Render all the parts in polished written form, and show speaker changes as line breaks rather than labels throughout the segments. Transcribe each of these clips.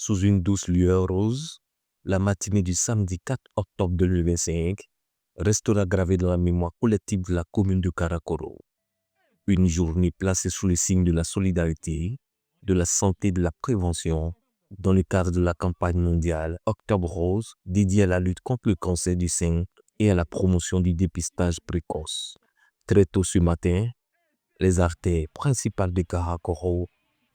Sous une douce lueur rose, la matinée du samedi 4 octobre 2025 restera gravée dans la mémoire collective de la commune de Karakoro. Une journée placée sous le signe de la solidarité, de la santé et de la prévention, dans le cadre de la campagne mondiale Octobre Rose, dédiée à la lutte contre le cancer du sein et à la promotion du dépistage précoce. Très tôt ce matin, les artères principales de Karakoro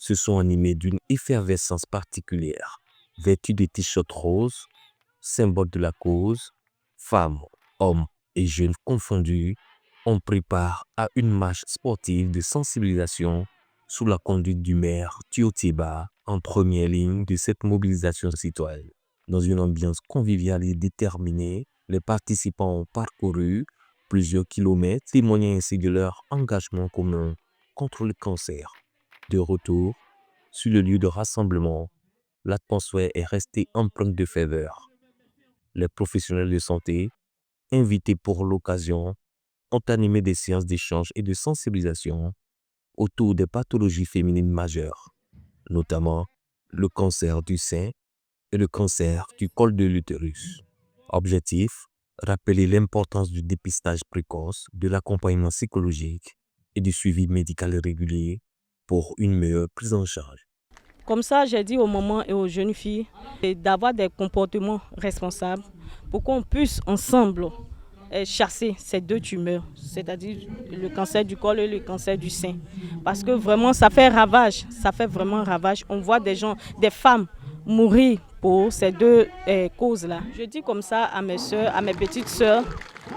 se sont animées d'une effervescence particulière. Vêtues de t-shirts roses, symbole de la cause, femmes, hommes et jeunes confondus, on prépare à une marche sportive de sensibilisation sous la conduite du maire Tiotiba en première ligne de cette mobilisation citoyenne. Dans une ambiance conviviale et déterminée, les participants ont parcouru plusieurs kilomètres, témoignant ainsi de leur engagement commun contre le cancer. De retour sur le lieu de rassemblement, l'atmosphère est restée empreinte de ferveur. Les professionnels de santé, invités pour l'occasion, ont animé des séances d'échange et de sensibilisation autour des pathologies féminines majeures, notamment le cancer du sein et le cancer du col de l'utérus. Objectif, rappeler l'importance du dépistage précoce, de l'accompagnement psychologique et du suivi médical régulier pour une meilleure prise en charge.
Comme ça, j'ai dit aux mamans et aux jeunes filles d'avoir des comportements responsables pour qu'on puisse ensemble chasser ces deux tumeurs, c'est-à-dire le cancer du col et le cancer du sein. Parce que vraiment, ça fait ravage, ça fait vraiment ravage. On voit des gens, des femmes mourir pour ces deux causes-là. Je dis comme ça à mes soeurs, à mes petites soeurs,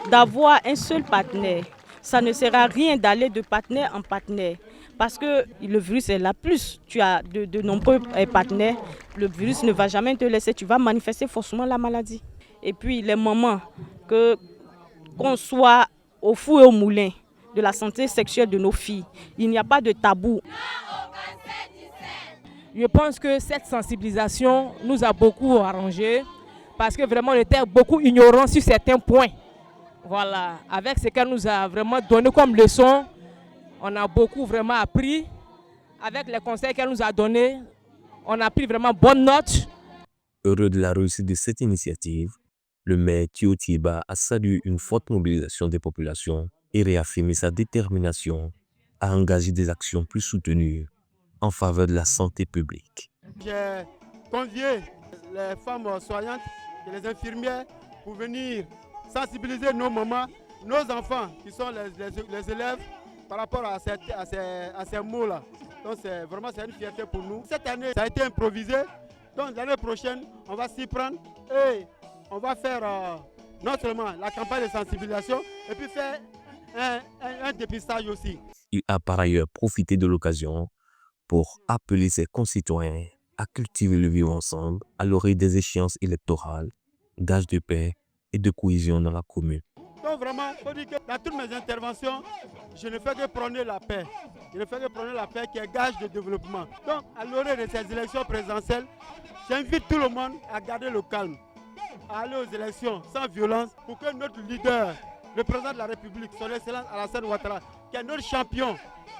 d'avoir un seul partenaire. Ça ne sert à rien d'aller de partenaire en partenaire. Parce que le virus est là, plus tu as de nombreux partenaires, le virus ne va jamais te laisser, tu vas manifester forcément la maladie. Et puis les mamans, qu'on soit au four et au moulin de la santé sexuelle de nos filles, il n'y a pas de tabou.
Je pense que cette sensibilisation nous a beaucoup arrangé parce que vraiment on était beaucoup ignorants sur certains points. Voilà, avec ce qu'elle nous a vraiment donné comme leçon, on a beaucoup vraiment appris. Avec les conseils qu'elle nous a donnés, on a pris vraiment bonne note.
Heureux de la réussite de cette initiative, le maire Tiotiba a salué une forte mobilisation des populations et réaffirmé sa détermination à engager des actions plus soutenues en faveur de la santé publique.
J'ai convié les femmes soignantes et les infirmières pour venir sensibiliser nos mamans, nos enfants qui sont les élèves par rapport à ces mots-là. Donc c'est une fierté pour nous. Cette année, ça a été improvisé. Donc l'année prochaine, on va s'y prendre et on va faire non seulement la campagne de sensibilisation et puis faire un dépistage aussi.
Il a par ailleurs profité de l'occasion pour appeler ses concitoyens à cultiver le vivre ensemble à l'orée des échéances électorales, gage de paix et de cohésion dans la commune.
Donc vraiment, il faut dire que dans toutes mes interventions, je ne fais que prôner la paix. Je ne fais que prôner la paix qui est gage de développement. Donc à l'orée de ces élections présidentielles, j'invite tout le monde à garder le calme, à aller aux élections sans violence pour que notre leader, le président de la République, son Excellence Alassane Ouattara, qui est notre champion,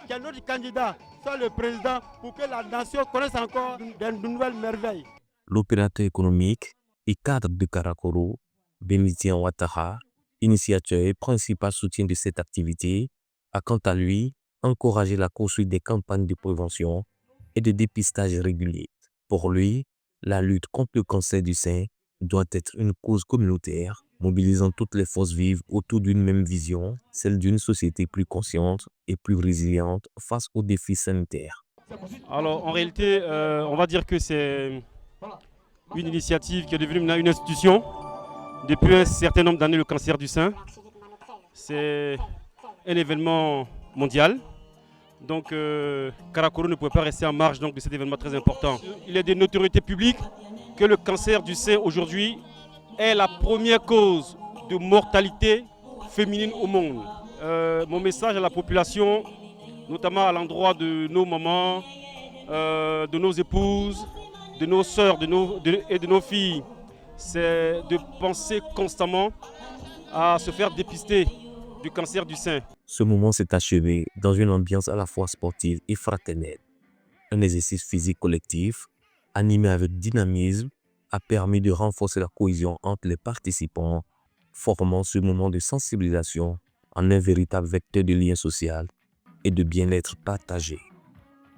qui est notre candidat, soit le président pour que la nation connaisse encore de nouvelles merveilles.
L'opérateur économique et cadre de Karakoro, Bénitien Ouattara, initiateur et principal soutien de cette activité, a quant à lui encouragé la poursuite des campagnes de prévention et de dépistage réguliers. Pour lui, la lutte contre le cancer du sein doit être une cause communautaire, mobilisant toutes les forces vives autour d'une même vision, celle d'une société plus consciente et plus résiliente face aux défis sanitaires.
Alors en réalité, on va dire que c'est une initiative qui est devenue une institution. Depuis un certain nombre d'années, le cancer du sein, c'est un événement mondial. Donc Karakoro ne pouvait pas rester en marge de cet événement très important. Il est de notoriété publique que le cancer du sein aujourd'hui est la première cause de mortalité féminine au monde. Mon message à la population, notamment à l'endroit de nos mamans, de nos épouses, de nos sœurs et de nos filles, c'est de penser constamment à se faire dépister du cancer du sein.
Ce moment s'est achevé dans une ambiance à la fois sportive et fraternelle. Un exercice physique collectif animé avec dynamisme, a permis de renforcer la cohésion entre les participants, formant ce moment de sensibilisation en un véritable vecteur de lien social et de bien-être partagé.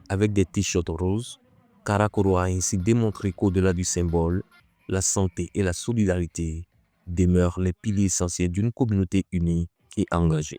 Avec des t-shirts roses, Karakoro a ainsi démontré qu'au-delà du symbole, la santé et la solidarité demeurent les piliers essentiels d'une communauté unie et engagée.